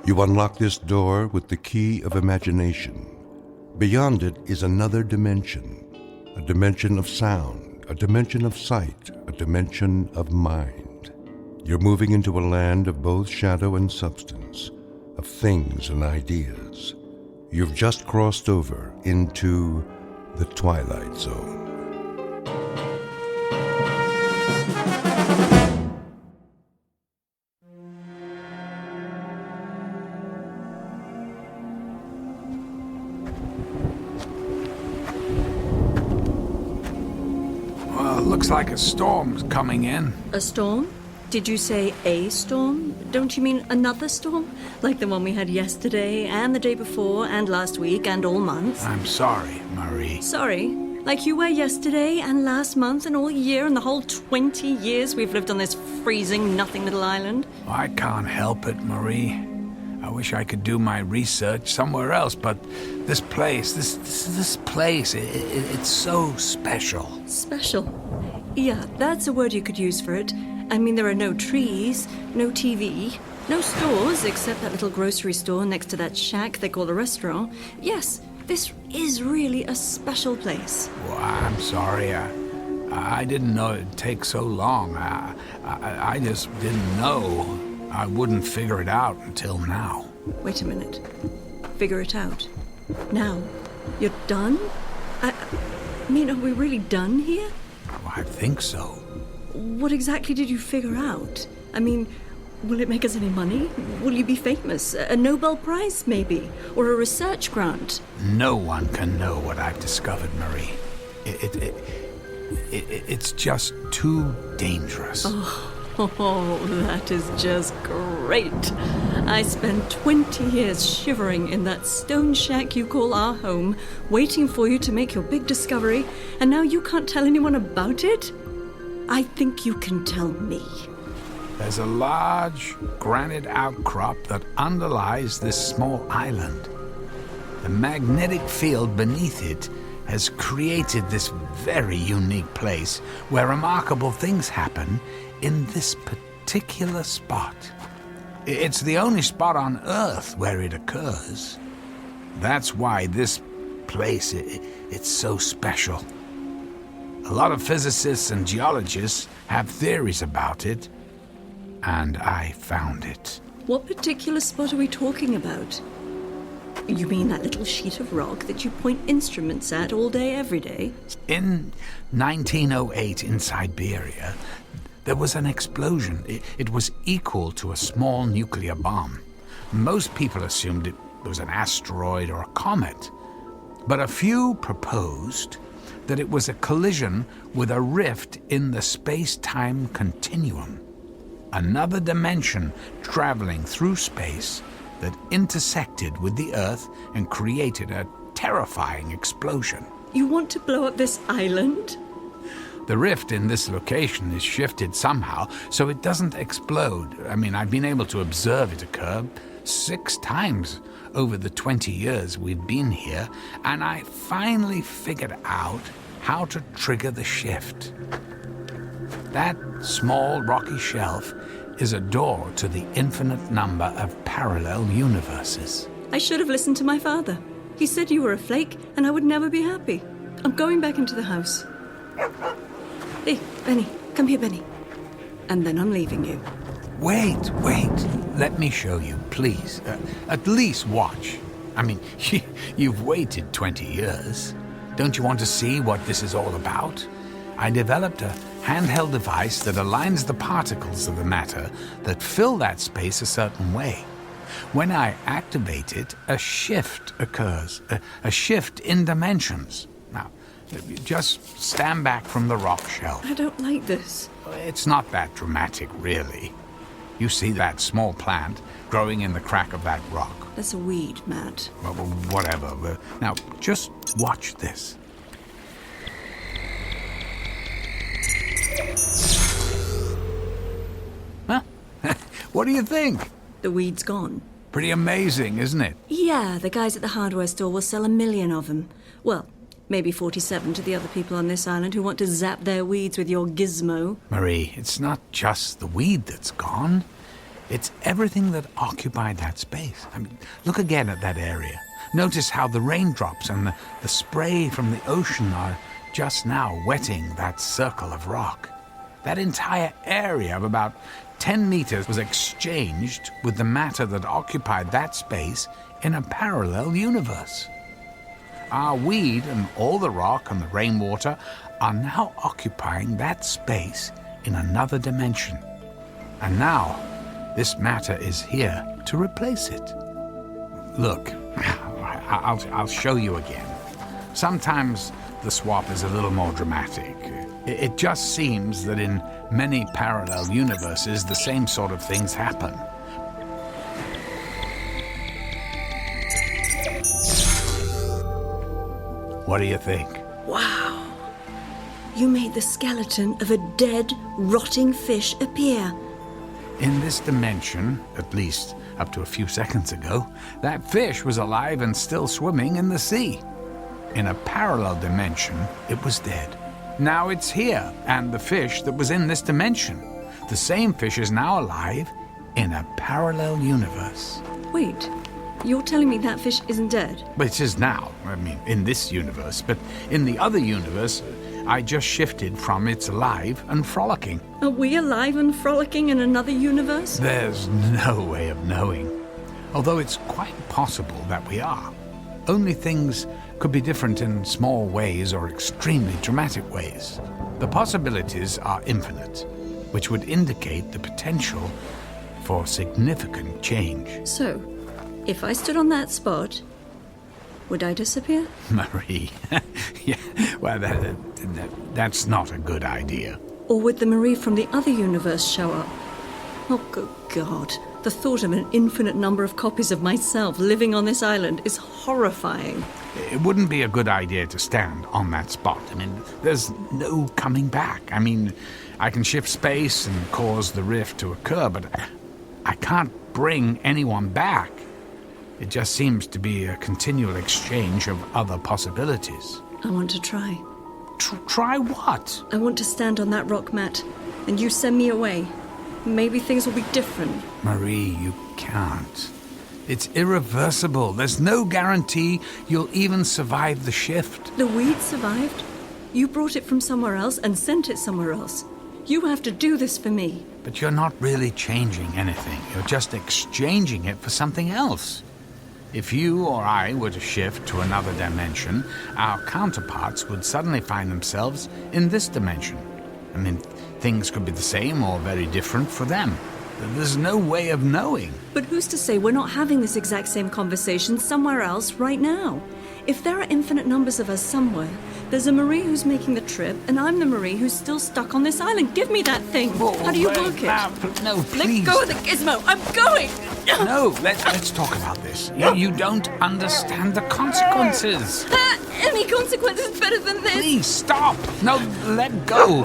You unlock this door with the key of imagination. Beyond it is another dimension, a dimension of sound, a dimension of sight, a dimension of mind. You're moving into a land of both shadow and substance, of things and ideas. You've just crossed over into the Twilight Zone. Well, looks like a storm's coming in. A storm? Did you say a storm? Don't you mean another storm? Like the one we had yesterday, and the day before, and last week, and all month? I'm sorry, Marie. Sorry? Like you were yesterday, and last month, and all year, and the whole 20 years we've lived on this freezing, nothing little island? I can't help it, Marie. I wish I could do my research somewhere else, but this place, this place, it's so special. Special? Yeah, that's a word you could use for it. I mean, there are no trees, no TV, no stores except that little grocery store next to that shack they call a restaurant. Yes, this is really a special place. Well, I'm sorry. I didn't know it'd take so long. I just didn't know. I wouldn't figure it out until now. Wait a minute. Figure it out. Now, you're done? I mean, are we really done here? Well, I think so. What exactly did you figure out? I mean, will it make us any money? Will you be famous? A Nobel Prize, maybe? Or a research grant? No one can know what I've discovered, Marie. It's just too dangerous. Oh, that is just great. I spent 20 years shivering in that stone shack you call our home, waiting for you to make your big discovery, and now you can't tell anyone about it? I think you can tell me. There's a large granite outcrop that underlies this small island. The magnetic field beneath it has created this very unique place where remarkable things happen in this particular spot. It's the only spot on Earth where it occurs. That's why this place, it's so special. A lot of physicists and geologists have theories about it, and I found it. What particular spot are we talking about? You mean that little sheet of rock that you point instruments at all day, every day? In 1908 in Siberia, there was an explosion. It was equal to a small nuclear bomb. Most people assumed it was an asteroid or a comet, but a few proposed that it was a collision with a rift in the space-time continuum. Another dimension traveling through space that intersected with the Earth and created a terrifying explosion. You want to blow up this island? The rift in this location is shifted somehow so it doesn't explode. I mean, I've been able to observe it occur 6 times over the 20 years we've been here, and I finally figured out how to trigger the shift. That small rocky shelf is a door to the infinite number of parallel universes. I should have listened to my father. He said you were a flake and I would never be happy. I'm going back into the house. Hey, Benny, come here, Benny. And then I'm leaving you. Wait. Let me show you, please. At least watch. I mean, you've waited 20 years. Don't you want to see what this is all about? I developed a handheld device that aligns the particles of the matter that fill that space a certain way. When I activate it, a shift occurs, a shift in dimensions. Now, just stand back from the rock shelf. I don't like this. It's not that dramatic, really. You see that small plant growing in the crack of that rock. That's a weed, Matt. Well, whatever. Now, just watch this. Huh? What do you think? The weed's gone. Pretty amazing, isn't it? Yeah, the guys at the hardware store will sell 1 million of them. Well, maybe 47 to the other people on this island who want to zap their weeds with your gizmo. Marie, it's not just the weed that's gone. It's everything that occupied that space. I mean, look again at that area. Notice how the raindrops and the spray from the ocean are just now wetting that circle of rock. That entire area of about 10 meters was exchanged with the matter that occupied that space in a parallel universe. Our weed and all the rock and the rainwater are now occupying that space in another dimension. And now, this matter is here to replace it. Look, I'll show you again. Sometimes the swap is a little more dramatic. It just seems that in many parallel universes, the same sort of things happen. What do you think? Wow. You made the skeleton of a dead, rotting fish appear. In this dimension, at least up to a few seconds ago, that fish was alive and still swimming in the sea. In a parallel dimension, it was dead. Now it's here, and the fish that was in this dimension. The same fish is now alive in a parallel universe. Wait, you're telling me that fish isn't dead? But it is now, in this universe. But in the other universe, I just shifted from it's alive and frolicking. Are we alive and frolicking in another universe? There's no way of knowing. Although it's quite possible that we are. Only things could be different in small ways or extremely dramatic ways. The possibilities are infinite, which would indicate the potential for significant change. So, if I stood on that spot, would I disappear? Marie, yeah, well, that's not a good idea. Or would the Marie from the other universe show up? Oh, good God. The thought of an infinite number of copies of myself living on this island is horrifying. It wouldn't be a good idea to stand on that spot. There's no coming back. I can shift space and cause the rift to occur, but I can't bring anyone back. It just seems to be a continual exchange of other possibilities. I want to try. Try what? I want to stand on that rock mat, and you send me away. Maybe things will be different. Marie, you can't. It's irreversible. There's no guarantee you'll even survive the shift. The weed survived. You brought it from somewhere else and sent it somewhere else. You have to do this for me. But you're not really changing anything. You're just exchanging it for something else. If you or I were to shift to another dimension, our counterparts would suddenly find themselves in this dimension. Things could be the same or very different for them. There's no way of knowing. But who's to say we're not having this exact same conversation somewhere else right now? If there are infinite numbers of us somewhere, there's a Marie who's making the trip, and I'm the Marie who's still stuck on this island. Give me that thing. How do you work it? No, please. Let go of the gizmo. I'm going. No, let's talk about this. You don't understand the consequences. Any consequence is better than this. Please, stop. No, let go.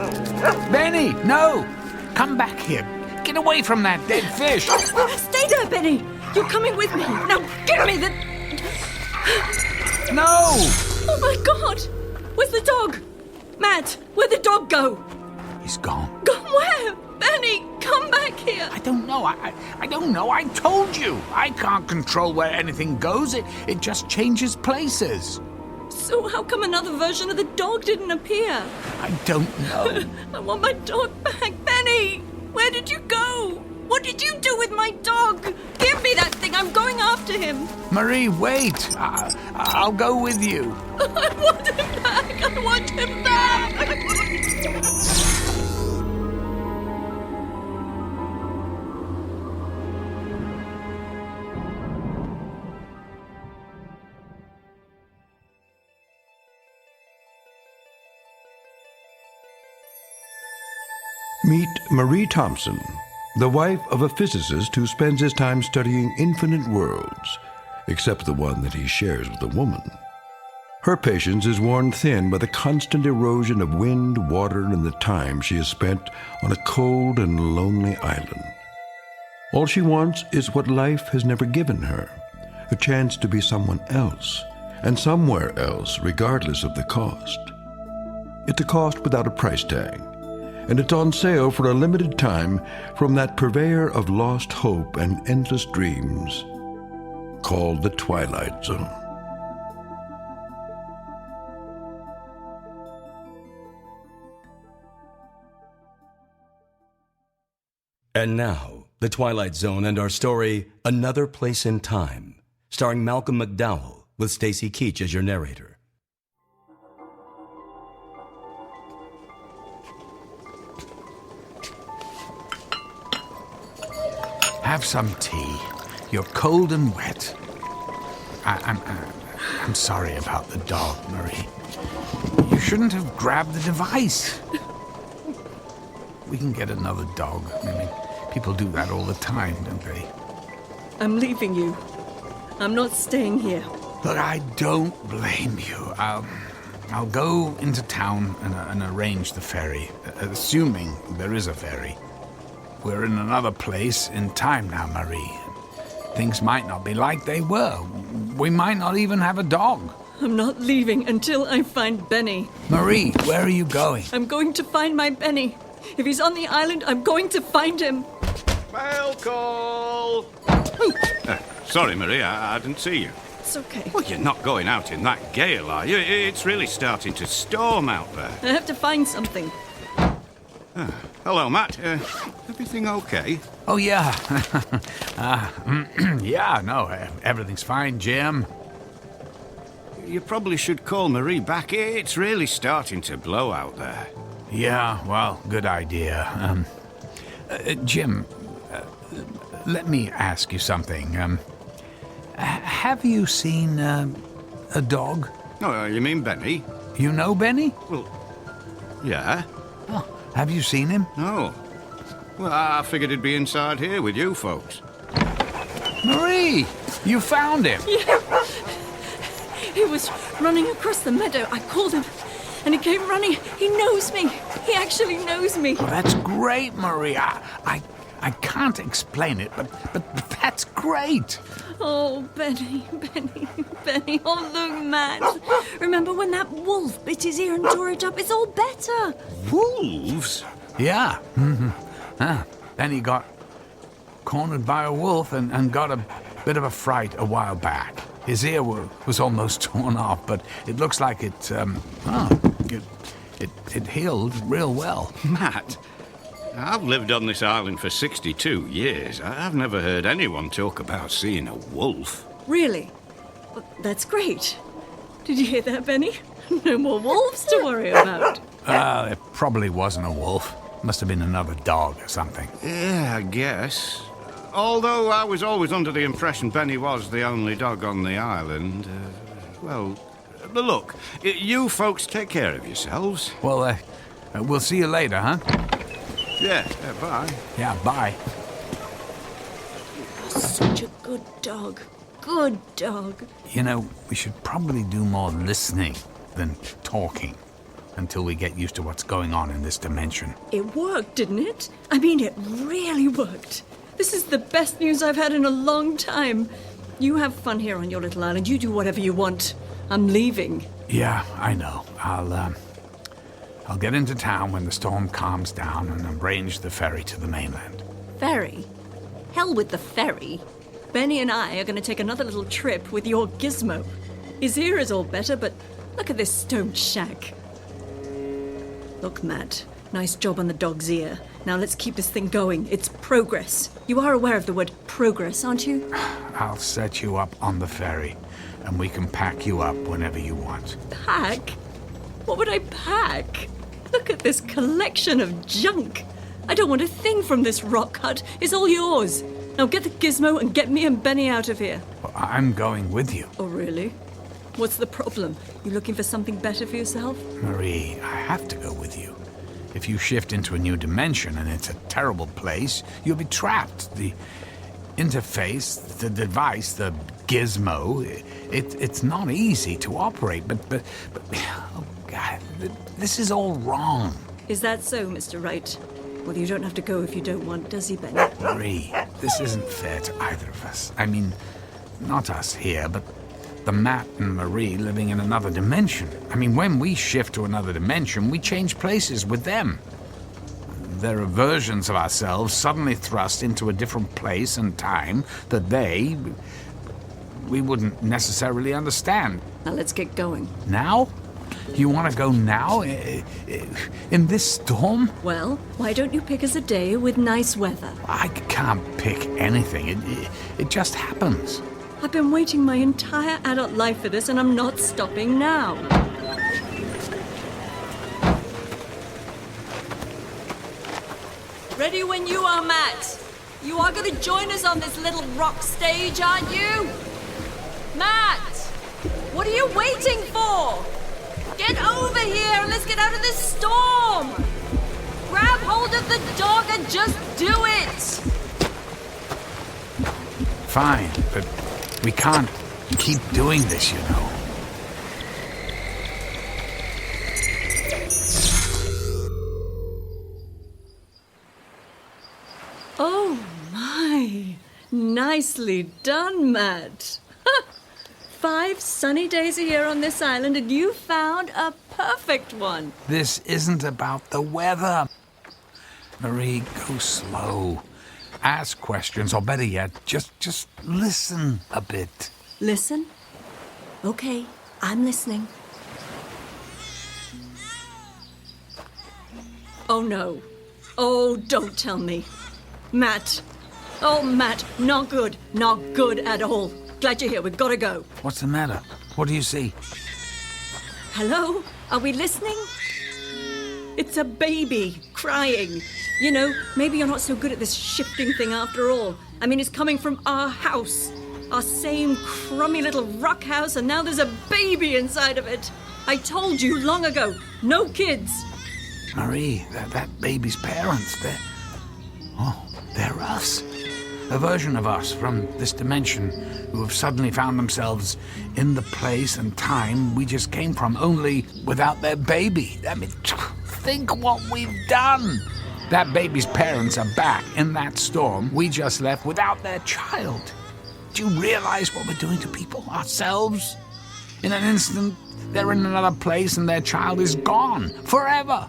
Benny, no. Come back here. Get away from that dead fish. Stay there, Benny. You're coming with me. Now, give me the... No! Oh, my God. Where's the dog? Matt, where'd the dog go? He's gone. Gone where? Benny, come back here. I don't know. I don't know. I told you. I can't control where anything goes. It just changes places. So how come another version of the dog didn't appear? I don't know. I want my dog back. Benny, where did you go? What did you do with my dog? Give me that thing. I'm going after him. Marie, wait. I'll go with you. I want him back. I want him back. Meet Marie Thompson, the wife of a physicist who spends his time studying infinite worlds, except the one that he shares with a woman. Her patience is worn thin by the constant erosion of wind, water, and the time she has spent on a cold and lonely island. All she wants is what life has never given her, a chance to be someone else, and somewhere else, regardless of the cost. It's a cost without a price tag, and it's on sale for a limited time from that purveyor of lost hope and endless dreams called the Twilight Zone. And now, The Twilight Zone and our story, Another Place in Time, starring Malcolm McDowell, with Stacy Keach as your narrator. Have some tea. You're cold and wet. I'm sorry about the dog, Marie. You shouldn't have grabbed the device. We can get another dog. I mean, people do that all the time, don't they? I'm leaving you. I'm not staying here. Look, I don't blame you. I'll go into town and arrange the ferry, assuming there is a ferry. We're in another place in time now, Marie. Things might not be like they were. We might not even have a dog. I'm not leaving until I find Benny. Marie, where are you going? I'm going to find my Benny. If he's on the island, I'm going to find him. Mail call! Sorry, Marie, I didn't see you. It's okay. Well, you're not going out in that gale, are you? It's really starting to storm out there. I have to find something. Hello, Matt. Everything okay? Oh, yeah. Yeah, no, everything's fine, Jim. You probably should call Marie back. It's really starting to blow out there. Yeah, well, good idea. Jim, let me ask you something. Have you seen a dog? Oh, you mean Benny? You know Benny? Well, yeah. Oh, have you seen him? No. Well, I figured he'd be inside here with you folks. Marie, you found him. Yeah. He was running across the meadow. I called him, and he came running. He knows me. He actually knows me. Oh, that's great, Marie. I can't explain it, but that's great. Oh, Benny. Oh, look, Matt. Remember when that wolf bit his ear and tore it up? It's all better. Wolves? Yeah. Then he got cornered by a wolf and got a bit of a fright a while back. His ear was almost torn off, but it looks like it healed real well. Matt, I've lived on this island for 62 years. I've never heard anyone talk about seeing a wolf. Really? Well, that's great. Did you hear that, Benny? No more wolves to worry about. It probably wasn't a wolf. Must have been another dog or something. Yeah, I guess. Although I was always under the impression Benny was the only dog on the island. But look, you folks take care of yourselves. Well, we'll see you later, huh? Yeah, bye. Yeah, bye. Such a good dog. Good dog. You know, we should probably do more listening than talking until we get used to what's going on in this dimension. It worked, didn't it? I mean, it really worked. This is the best news I've had in a long time. You have fun here on your little island. You do whatever you want. I'm leaving. Yeah, I know. I'll get into town when the storm calms down and arrange the ferry to the mainland. Ferry? Hell with the ferry. Benny and I are going to take another little trip with your gizmo. His ear is all better, but look at this stone shack. Look, Matt, nice job on the dog's ear. Now let's keep this thing going. It's progress. You are aware of the word progress, aren't you? I'll set you up on the ferry, and we can pack you up whenever you want. Pack? What would I pack? Look at this collection of junk. I don't want a thing from this rock hut. It's all yours. Now get the gizmo and get me and Benny out of here. Well, I'm going with you. Oh, really? What's the problem? You looking for something better for yourself? Marie, I have to go with you. If you shift into a new dimension and it's a terrible place, you'll be trapped. The interface, the device, the gizmo, it's not easy to operate, but oh God, this is all wrong. Is that so, Mr. Wright? Well, you don't have to go if you don't want, does he, Benny? Marie, this isn't fair to either of us. I mean, not us here, but the Matt and Marie living in another dimension. I mean, when we shift to another dimension, we change places with them. there are versions of ourselves suddenly thrust into a different place and time that we wouldn't necessarily understand. Now let's get going. Now? You want to go now? In this storm? Well, why don't you pick us a day with nice weather? I can't pick anything. It just happens. I've been waiting my entire adult life for this, and I'm not stopping now. Ready when you are, Matt. You are going to join us on this little rock stage, aren't you? Matt! What are you waiting for? Get over here and let's get out of this storm! Grab hold of the dog and just do it! Fine, but we can't keep doing this, you know. Oh my! Nicely done, Matt. 5 sunny days a year on this island, and you found a perfect one. This isn't about the weather. Marie, go slow. Ask questions, or better yet, just listen a bit. Listen? Okay, I'm listening. Oh no. Oh, don't tell me. Matt. Oh, Matt, not good. Not good at all. Glad you're here. We've got to go. What's the matter? What do you see? Hello? Are we listening? It's a baby crying. You know, maybe you're not so good at this shifting thing after all. I mean, it's coming from our house. Our same crummy little rock house, and now there's a baby inside of it. I told you long ago, no kids. Marie, that baby's parents, they're us. A version of us from this dimension who have suddenly found themselves in the place and time we just came from, only without their baby. I mean, think what we've done. That baby's parents are back in that storm we just left without their child. Do you realize what we're doing to people, ourselves? In an instant, they're in another place and their child is gone forever.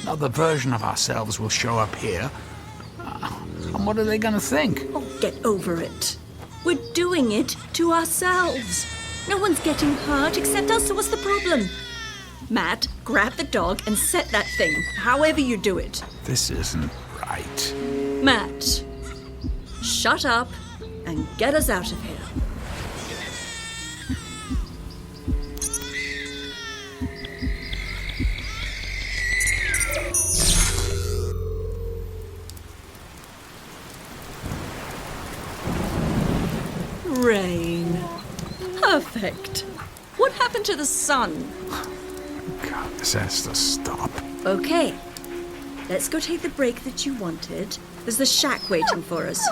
Another version of ourselves will show up here. And what are they going to think? Oh, get over it. We're doing it to ourselves. No one's getting hurt except us, so what's the problem? Matt, grab the dog and set that thing, however you do it. This isn't right. Matt, shut up and get us out of here. Rain. Perfect. What happened to the sun? God, this has to stop. Okay. Let's go take the break that you wanted. There's the shack waiting for us.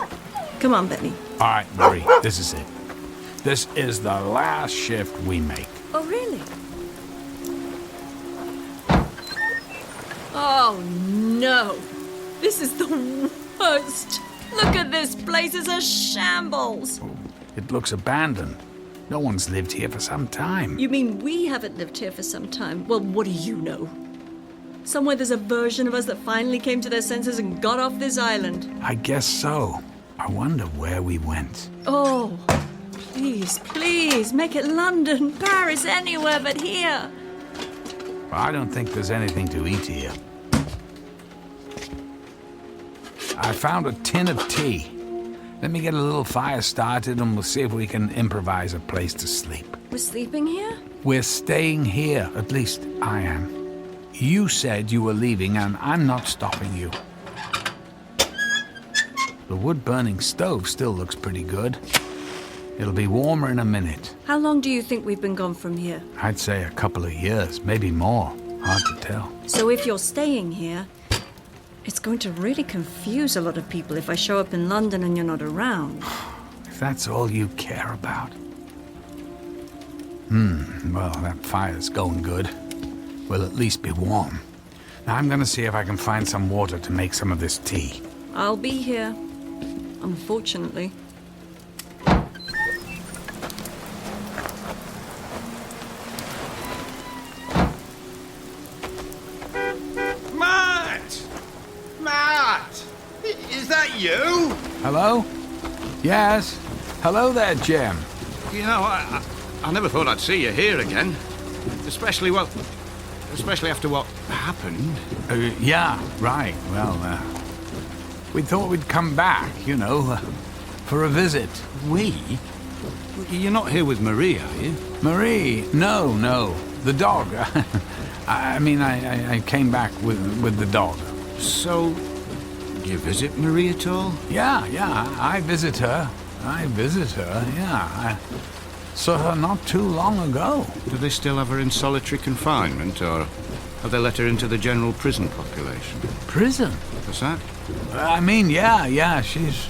Come on, Benny. All right, Marie, this is it. This is the last shift we make. Oh, really? Oh, no. This is the worst. Look at this place. It's a shambles. It looks abandoned. No one's lived here for some time. You mean we haven't lived here for some time? Well, what do you know? Somewhere there's a version of us that finally came to their senses and got off this island. I guess so. I wonder where we went. Oh, please, please, make it London, Paris, anywhere but here. I don't think there's anything to eat here. I found a tin of tea. Let me get a little fire started and we'll see if we can improvise a place to sleep. We're sleeping here? We're staying here, at least I am. You said you were leaving and I'm not stopping you. The wood-burning stove still looks pretty good. It'll be warmer in a minute. How long do you think we've been gone from here? I'd say a couple of years, maybe more. Hard to tell. So if you're staying here, it's going to really confuse a lot of people if I show up in London and you're not around. If that's all you care about. Well, that fire's going good. We'll at least be warm. Now I'm gonna see if I can find some water to make some of this tea. I'll be here, unfortunately. Matt! you? Hello? Yes? Hello there, Jim. You know, I never thought I'd see you here again. Especially after what happened. Yeah, right. Well, we thought we'd come back, for a visit. We? You're not here with Marie, are you? Marie? No. The dog. I came back with the dog. So, do you visit Marie at all? Yeah, I visit her, yeah. I saw her not too long ago. Do they still have her in solitary confinement, or have they let her into the general prison population? Prison? What's that? Yeah, she's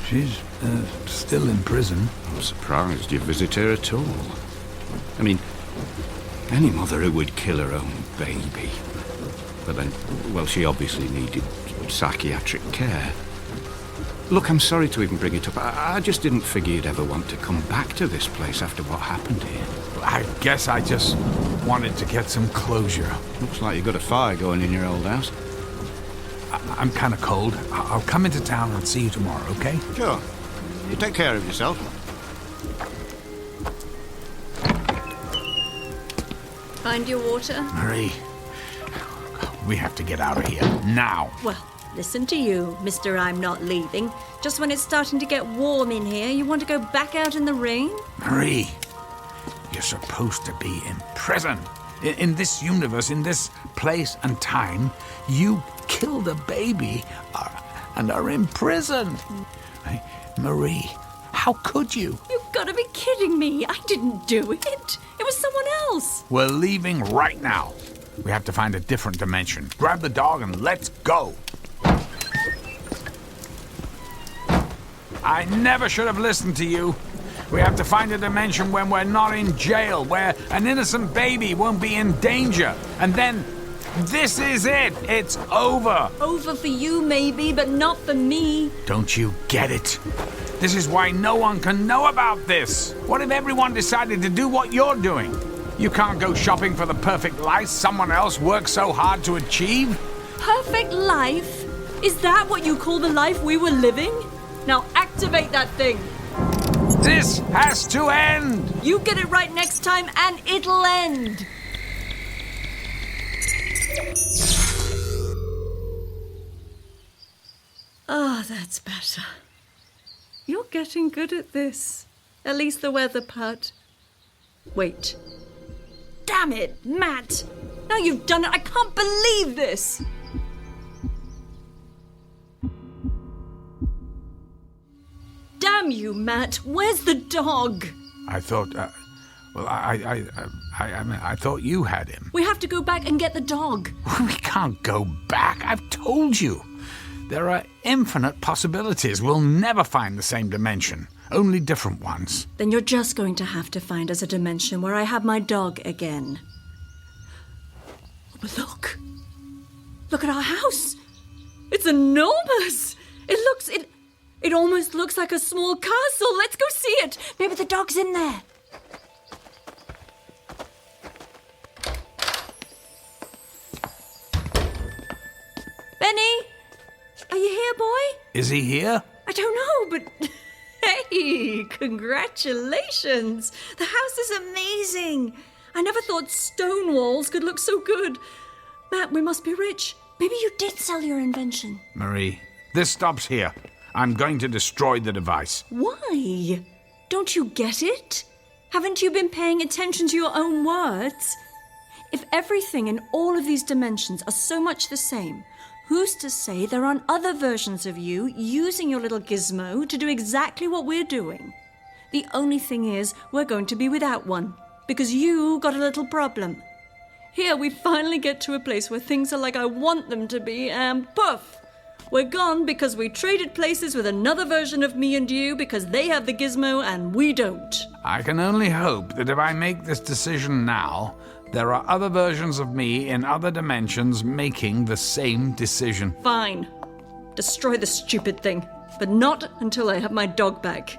still in prison. I'm surprised you visit her at all. I mean, any mother who would kill her own baby. But then, well, she obviously needed psychiatric care. Look, I'm sorry to even bring it up. I just didn't figure you'd ever want to come back to this place after what happened here. I guess I just wanted to get some closure. Looks like you've got a fire going in your old house. I'm kind of cold. I'll come into town and see you tomorrow, okay? Sure. You take care of yourself. Find your water? Marie, we have to get out of here now. Well, listen to you, Mr. I'm not leaving. Just when it's starting to get warm in here, you want to go back out in the rain? Marie, you're supposed to be in prison. In this universe, in this place and time, you killed a baby and are in prison. Marie, how could you? You've got to be kidding me. I didn't do it. It was someone else. We're leaving right now. We have to find a different dimension. Grab the dog and let's go. I never should have listened to you. We have to find a dimension when we're not in jail, where an innocent baby won't be in danger. And then, this is it. It's over. Over for you, maybe, but not for me. Don't you get it? This is why no one can know about this. What if everyone decided to do what you're doing? You can't go shopping for the perfect life someone else worked so hard to achieve. Perfect life? Is that what you call the life we were living? Now activate that thing. This has to end! You get it right next time and it'll end! Ah, that's better. You're getting good at this. At least the weather part. Wait. Damn it, Matt! Now you've done it! I can't believe this! Damn you, Matt! Where's the dog? I thought, I thought you had him. We have to go back and get the dog. We can't go back. I've told you. There are infinite possibilities. We'll never find the same dimension. Only different ones. Then you're just going to have to find us a dimension where I have my dog again. Oh, but look. Look at our house. It's enormous. It almost looks like a small castle. Let's go see it. Maybe the dog's in there. Benny? Are you here, boy? Is he here? I don't know, but... Hey, congratulations. The house is amazing. I never thought stone walls could look so good. Matt, we must be rich. Maybe you did sell your invention. Marie, this stops here. I'm going to destroy the device. Why? Don't you get it? Haven't you been paying attention to your own words? If everything in all of these dimensions are so much the same, who's to say there aren't other versions of you using your little gizmo to do exactly what we're doing? The only thing is, we're going to be without one, because you got a little problem. Here we finally get to a place where things are like I want them to be, and poof! We're gone because we traded places with another version of me and you because they have the gizmo and we don't. I can only hope that if I make this decision now, there are other versions of me in other dimensions making the same decision. Fine. Destroy the stupid thing, but not until I have my dog back.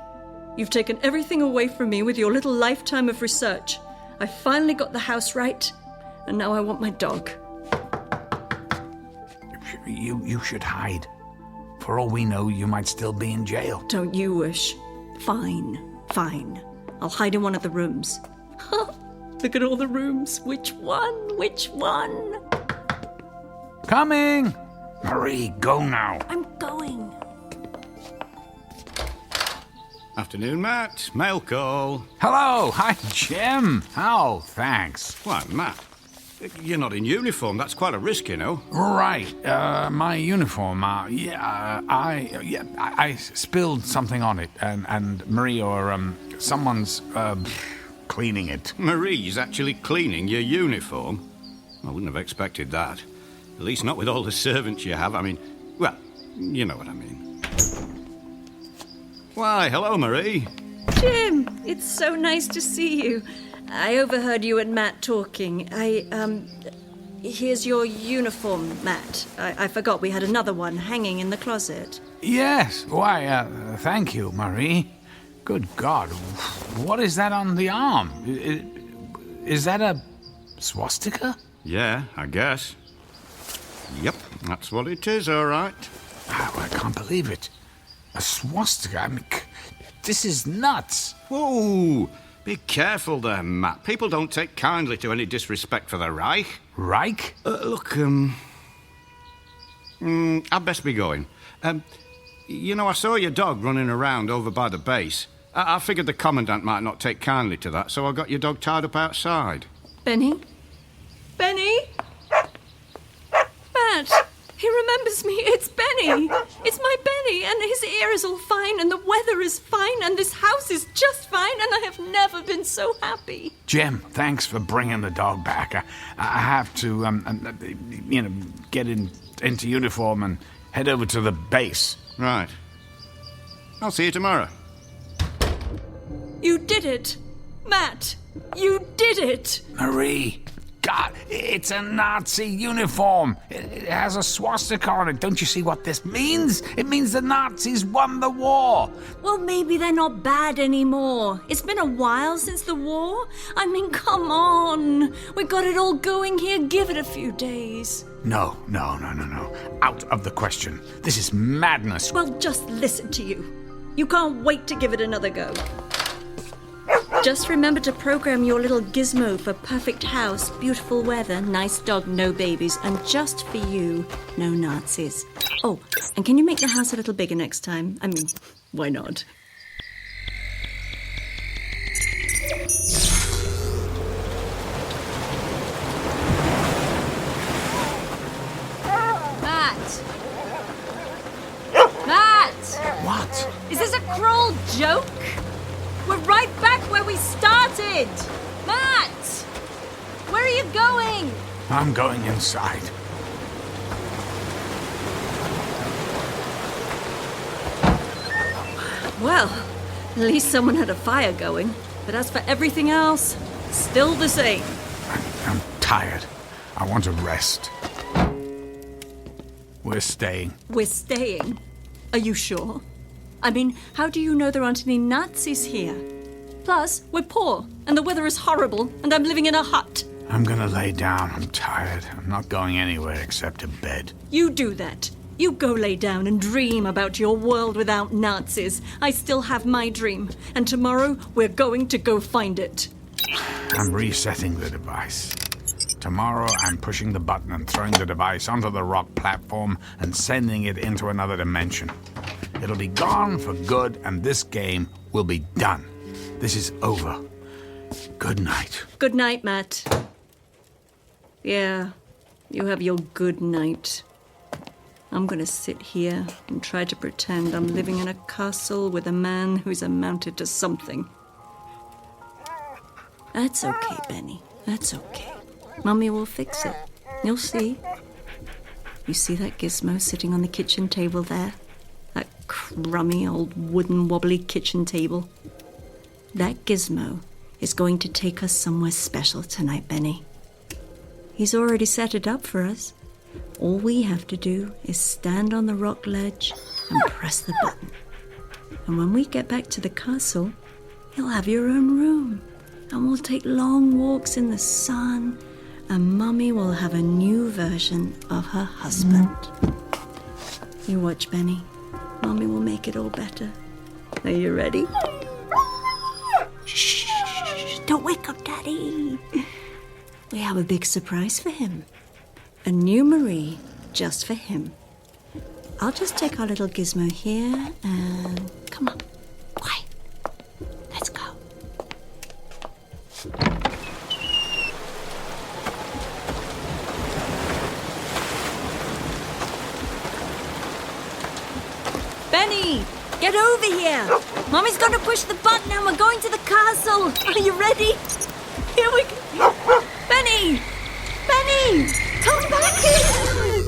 You've taken everything away from me with your little lifetime of research. I finally got the house right, and now I want my dog. You should hide For all we know, you might still be in jail. Don't you wish? Fine. I'll hide in one of the rooms. Look at all the rooms. Which one? Coming! Marie, go now. I'm going. Afternoon, Matt. Mail call. Hello! Hi, Jim! Oh, thanks. Why, Matt? You're not in uniform. That's quite a risk, you know. Right, my uniform, I spilled something on it, and Marie or, someone's, cleaning it. Marie's actually cleaning your uniform? I wouldn't have expected that. At least not with all the servants you have. I mean, well, you know what I mean. Why, hello, Marie. Jim, it's so nice to see you. I overheard you and Matt talking. Here's your uniform, Matt. I forgot we had another one hanging in the closet. Yes, why, thank you, Marie. Good God, what is that on the arm? Is that a swastika? Yeah, I guess. Yep, that's what it is, all right. Oh, I can't believe it. A swastika? I mean, this is nuts. Whoa! Be careful there, Matt. People don't take kindly to any disrespect for the Reich. Reich? Look, I'd best be going. You know, I saw your dog running around over by the base. I figured the Commandant might not take kindly to that, so I got your dog tied up outside. Benny? Matt, he remembers me. It's Benny. It's my Benny, and his ear is all fine, and the weather is fine, and this house is just fine, and I have never been so happy. Jim, thanks for bringing the dog back. I have to, get into uniform and head over to the base. Right. I'll see you tomorrow. You did it. Matt, you did it. Marie, God, it's a Nazi uniform. It has a swastika on it. Don't you see what this means? It means the Nazis won the war. Well, maybe they're not bad anymore. It's been a while since the war. I mean, come on. We got it all going here. Give it a few days. No. Out of the question. This is madness. Well, just listen to you. You can't wait to give it another go. Just remember to program your little gizmo for perfect house, beautiful weather, nice dog, no babies, and just for you, no Nazis. Oh, and can you make the house a little bigger next time? I mean, why not? Matt! What? Is this a cruel joke? We're right back where we started! Matt! Where are you going? I'm going inside. Well, at least someone had a fire going. But as for everything else, still the same. I'm tired. I want to rest. We're staying. We're staying? Are you sure? I mean, how do you know there aren't any Nazis here? Plus, we're poor, and the weather is horrible, and I'm living in a hut. I'm gonna lay down. I'm tired. I'm not going anywhere except to bed. You do that. You go lay down and dream about your world without Nazis. I still have my dream, and tomorrow we're going to go find it. I'm resetting the device. Tomorrow I'm pushing the button and throwing the device onto the rock platform and sending it into another dimension. It'll be gone for good, and this game will be done. This is over. Good night. Good night, Matt. Yeah, you have your good night. I'm gonna sit here and try to pretend I'm living in a castle with a man who's amounted to something. That's okay, Benny. That's okay. Mummy will fix it. You'll see. You see that gizmo sitting on the kitchen table there? That crummy old wooden wobbly kitchen table? That gizmo is going to take us somewhere special tonight, Benny. He's already set it up for us. All we have to do is stand on the rock ledge and press the button. And when we get back to the castle, you'll have your own room. And we'll take long walks in the sun, and Mummy will have a new version of her husband. You watch, Benny. Mommy will make it all better. Are you ready? Shh! Don't wake up Daddy. We have a big surprise for him. A new Marie just for him. I'll just take our little gizmo here and... Come on. Quiet. Let's go. Benny! Get over here! Mommy's going to push the button and we're going to the castle. Are you ready? Here we go. Benny! Benny! Come back here!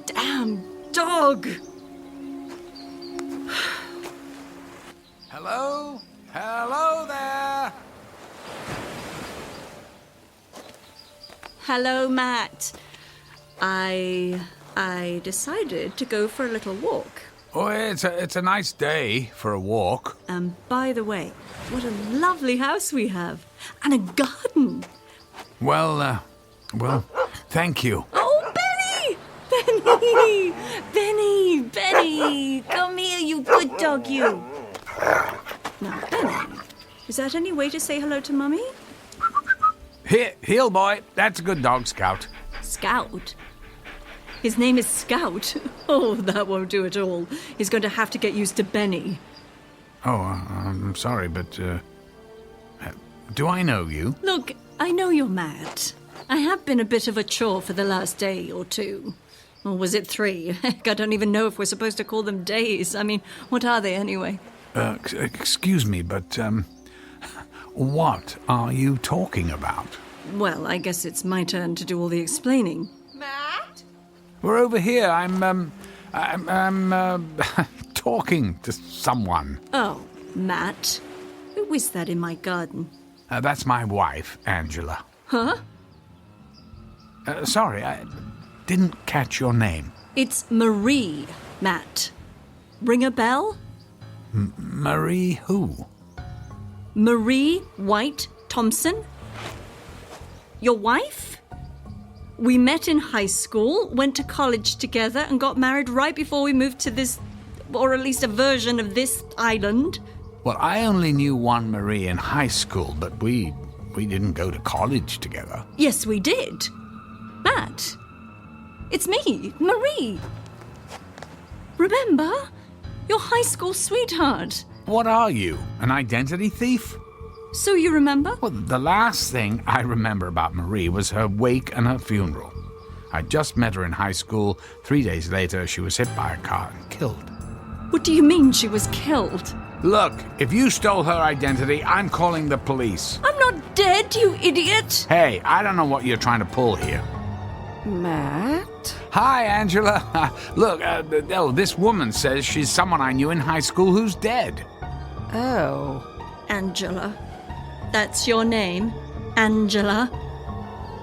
Damn dog! Hello? Hello there! Hello, Matt. I decided to go for a little walk. Oh, it's a nice day for a walk. And by the way, what a lovely house we have. And a garden. Well, thank you. Oh, Benny! Benny! Benny! Benny! Come here, you good dog, you. Now, Benny, is that any way to say hello to Mummy? Here, heel boy. That's a good dog, Scout. Scout? His name is Scout. Oh, that won't do at all. He's going to have to get used to Benny. Oh, I'm sorry, but, do I know you? Look, I know you're Matt. I have been a bit of a chore for the last day or two. Or was it 3? Heck, I don't even know if we're supposed to call them days. I mean, what are they anyway? Excuse me, but, what are you talking about? Well, I guess it's my turn to do all the explaining. Matt? We're over here. I'm talking to someone. Oh, Matt. Who is that in my garden? That's my wife, Angela. Huh? Sorry, I didn't catch your name. It's Marie, Matt. Ring a bell? Marie who? Marie White Thompson? Your wife? We met in high school, went to college together, and got married right before we moved to this, or at least a version of this island. Well, I only knew one Marie in high school, but we didn't go to college together. Yes, we did. Matt, it's me, Marie. Remember? Your high school sweetheart. What are you, an identity thief? So you remember? Well, the last thing I remember about Marie was her wake and her funeral. I just met her in high school. 3 days later, she was hit by a car and killed. What do you mean she was killed? Look, if you stole her identity, I'm calling the police. I'm not dead, you idiot! Hey, I don't know what you're trying to pull here. Matt? Hi, Angela. Look, this woman says she's someone I knew in high school who's dead. Oh. Angela. That's your name? Angela?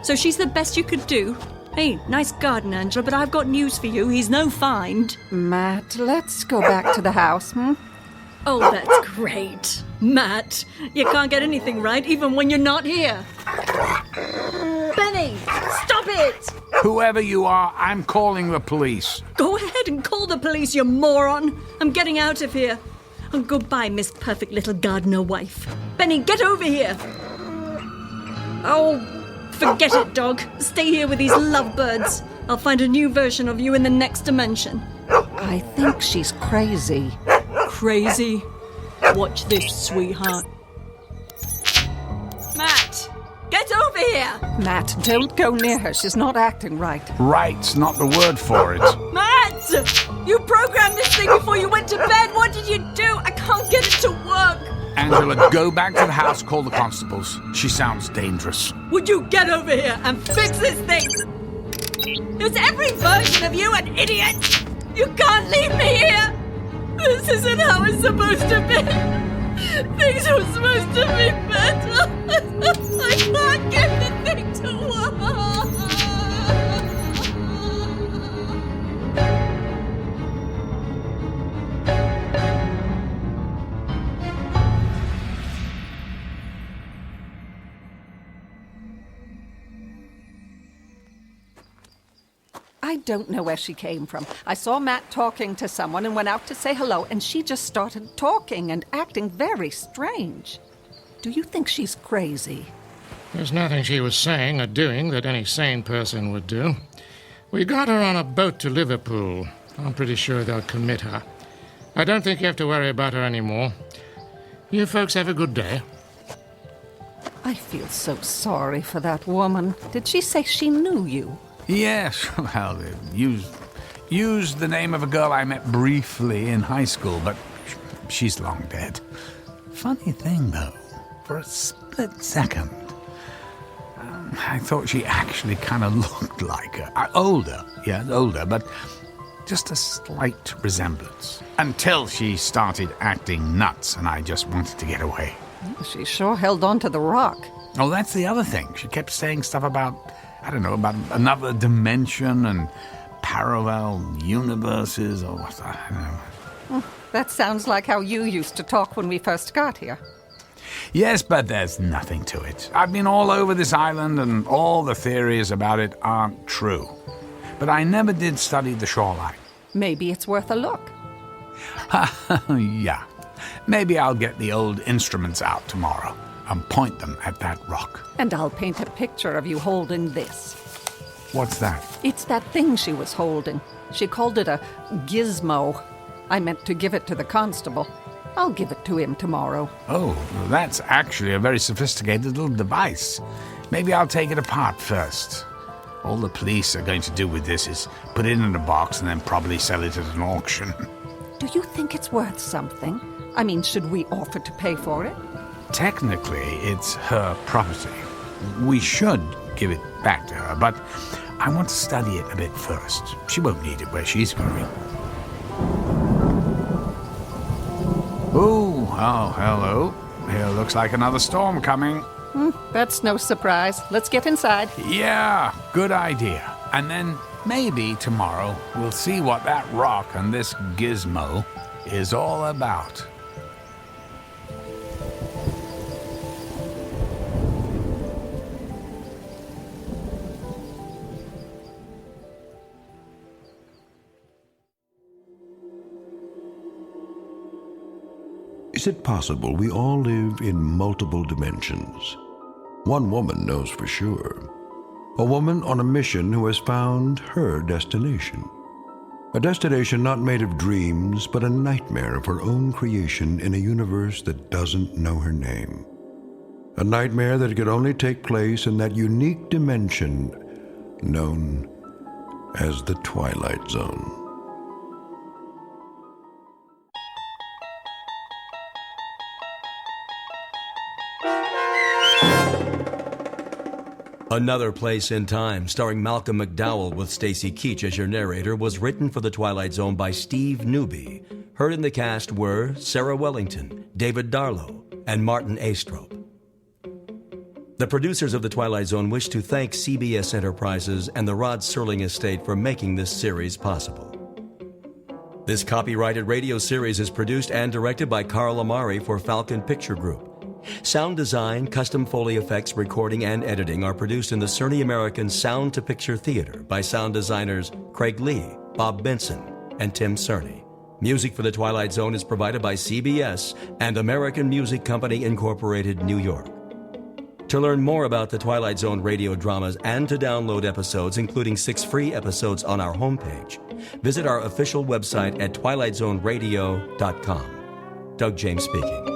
So she's the best you could do? Hey, nice garden, Angela, but I've got news for you. He's no find. Matt, let's go back to the house, Oh, that's great. Matt, you can't get anything right even when you're not here. Benny, stop it! Whoever you are, I'm calling the police. Go ahead and call the police, you moron. I'm getting out of here. And goodbye, Miss Perfect Little Gardener Wife. Benny, get over here. Oh, forget it, dog. Stay here with these lovebirds. I'll find a new version of you in the next dimension. I think she's crazy. Crazy? Watch this, sweetheart. Matt, get over here. Matt, don't go near her. She's not acting right. Right's not the word for it. Matt! You programmed this thing before you went to bed. What did you do? I can't get it to work. Angela, go back to the house, call the constables. She sounds dangerous. Would you get over here and fix this thing? It's every version of you an idiot. You can't leave me here. This isn't how it's supposed to be. Things were supposed to be better. I can't get the thing to work. I don't know where she came from. I saw Matt talking to someone and went out to say hello, and she just started talking and acting very strange. Do you think she's crazy? There's nothing she was saying or doing that any sane person would do. We got her on a boat to Liverpool. I'm pretty sure they'll commit her. I don't think you have to worry about her anymore. You folks have a good day. I feel so sorry for that woman. Did she say she knew you? Yes, well, used the name of a girl I met briefly in high school, but she's long dead. Funny thing, though, for a split second, I thought she actually kind of looked like her. Older, but just a slight resemblance. Until she started acting nuts, and I just wanted to get away. She sure held on to the rock. Oh, that's the other thing. She kept saying stuff about another dimension and parallel universes or what, I don't know. That sounds like how you used to talk when we first got here. Yes, but there's nothing to it. I've been all over this island and all the theories about it aren't true. But I never did study the shoreline. Maybe it's worth a look. Yeah. Maybe I'll get the old instruments out tomorrow and point them at that rock. And I'll paint a picture of you holding this. What's that? It's that thing she was holding. She called it a gizmo. I meant to give it to the constable. I'll give it to him tomorrow. Oh, well, that's actually a very sophisticated little device. Maybe I'll take it apart first. All the police are going to do with this is put it in a box and then probably sell it at an auction. Do you think it's worth something? I mean, should we offer to pay for it? Technically, it's her property. We should give it back to her, but I want to study it a bit first. She won't need it where she's going. Oh, hello. Here looks like another storm coming. That's no surprise. Let's get inside. Yeah, good idea. And then maybe tomorrow we'll see what that rock and this gizmo is all about. Is it possible we all live in multiple dimensions? One woman knows for sure. A woman on a mission who has found her destination. A destination not made of dreams, but a nightmare of her own creation in a universe that doesn't know her name. A nightmare that could only take place in that unique dimension known as the Twilight Zone. Another Place in Time, starring Malcolm McDowell with Stacy Keach as your narrator, was written for The Twilight Zone by Steve Newby. Heard in the cast were Sarah Wellington, David Darlow, and Martin Astrop. The producers of The Twilight Zone wish to thank CBS Enterprises and the Rod Serling Estate for making this series possible. This copyrighted radio series is produced and directed by Carl Amari for Falcon Picture Group. Sound design, custom Foley effects, recording, and editing are produced in the Cerny American Sound to Picture Theater by sound designers Craig Lee, Bob Benson, and Tim Cerny. Music for The Twilight Zone is provided by CBS and American Music Company Incorporated, New York. To learn more about the Twilight Zone radio dramas and to download episodes, including 6 free episodes on our homepage, visit our official website at twilightzoneradio.com. Doug James speaking.